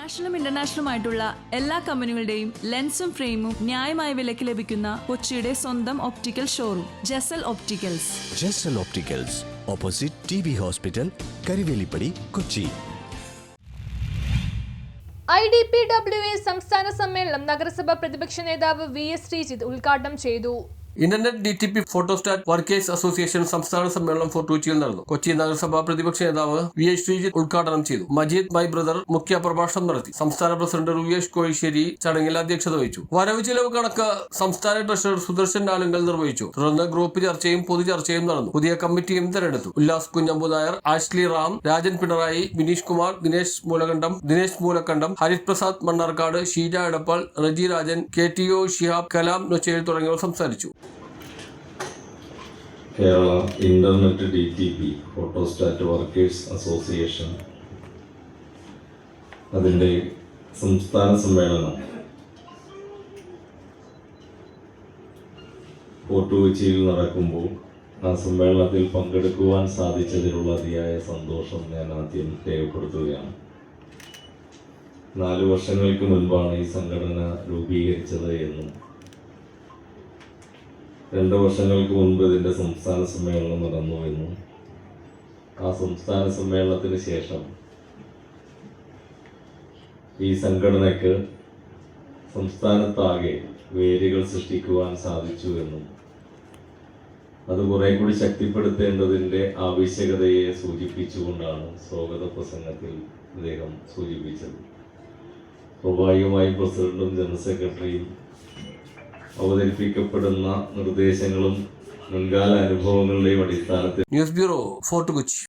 നാഷണലും ഇന്റർനാഷണലുമായിട്ടുള്ള എല്ലാ കമ്പനികളുടെയും ലെൻസും ഫ്രെയിമും ന്യായമായ വിലയ്ക്ക് ലഭിക്കുന്ന കൊച്ചിയുടെ സ്വന്തം optical showroom Jesal opticals. Jesal opticals, opposite TB hospital, Karivelippady, Kochi. IDPWA സംസ്ഥാന സമ്മേളനം നഗരസഭ പ്രതിപക്ഷ നേതാവ് VS ശ്രീജിത്ത് ഉദ്ഘാടനം ചെയ്തു. Internet DTP photostat workers association സംസ്ഥാന സമ്മേളനം ഫോർട്ട് കൊച്ചിയിൽ നടന്നു. കൊച്ചി നഗരസഭാ പ്രതിപക്ഷ നേതാവ് VS ശ്രീജിത്ത് ഉദ്ഘാടനം ചെയ്തു. മജീദ് മൈ ബ്രദർ മുഖ്യ പ്രഭാഷണം നടത്തി. സംസ്ഥാന പ്രസിഡന്റ് റുയേഷ് കോഴിശ്ശേരി ചടങ്ങിൽ അധ്യക്ഷത വഹിച്ചു. വരവ് ചെലവ് കണക്ക് സംസ്ഥാന ട്രഷറർ സുദർശൻ ആലുങ്കൽ നിർവഹിച്ചു. തുടർന്ന് ഗ്രൂപ്പ് ചർച്ചയും പൊതുചർച്ചയും നടന്നു. പുതിയ കമ്മിറ്റിയും തെരഞ്ഞെടുത്തു. ഉല്ലാസ് കുഞ്ഞമ്പു നായർ, ആഷ്ലി റാം, രാജൻ പിണറായി, ബിനീഷ് കുമാർ, ദിനേശ് മൂലക്കണ്ടം, ഹരിത് പ്രസാദ് മണ്ണാർക്കാട്, ഷീജ എടപ്പാൾ, റജി രാജൻ, KTO ഷിഹാബ്, കലാം നൊച്ചയിൽ തുടങ്ങിയവർ സംസാരിച്ചു. Kerala internet DTP photostat workers association അതിൻ്റെ സംസ്ഥാന സമ്മേളനം ഫോർട്ട് കൊച്ചിയിൽ നടക്കുമ്പോൾ ആ സമ്മേളനത്തിൽ പങ്കെടുക്കുവാൻ സാധിച്ചതിലുള്ള അതിയായ സന്തോഷം ഞാൻ ആദ്യം രേഖപ്പെടുത്തുകയാണ്. 4 വർഷങ്ങൾക്ക് മുൻപാണ് ഈ സംഘടന രൂപീകരിച്ചത് എന്നും 2 വർഷങ്ങൾക്ക് മുൻപ് ഇതിൻ്റെ സംസ്ഥാന സമ്മേളനം നടന്നുവെന്നും ആ സംസ്ഥാന സമ്മേളനത്തിന് ശേഷം ഈ സംഘടനയ്ക്ക് സംസ്ഥാനത്താകെ വേരുകൾ സൃഷ്ടിക്കുവാൻ സാധിച്ചുവെന്നും അത് കുറെ കൂടി ശക്തിപ്പെടുത്തേണ്ടതിൻ്റെ ആവശ്യകതയെ സൂചിപ്പിച്ചുകൊണ്ടാണ് സ്വാഗത പ്രസംഗത്തിൽ അദ്ദേഹം സൂചിപ്പിച്ചത്. സ്വാഭാവികമായും പ്രസിഡന്റും ജനറൽ സെക്രട്ടറിയും അവതരിപ്പിക്കപ്പെടുന്ന നിർദ്ദേശങ്ങളും മുൻകാല അനുഭവങ്ങളുടെയും അടിസ്ഥാനത്തിൽ. News bureau, fort Kochi.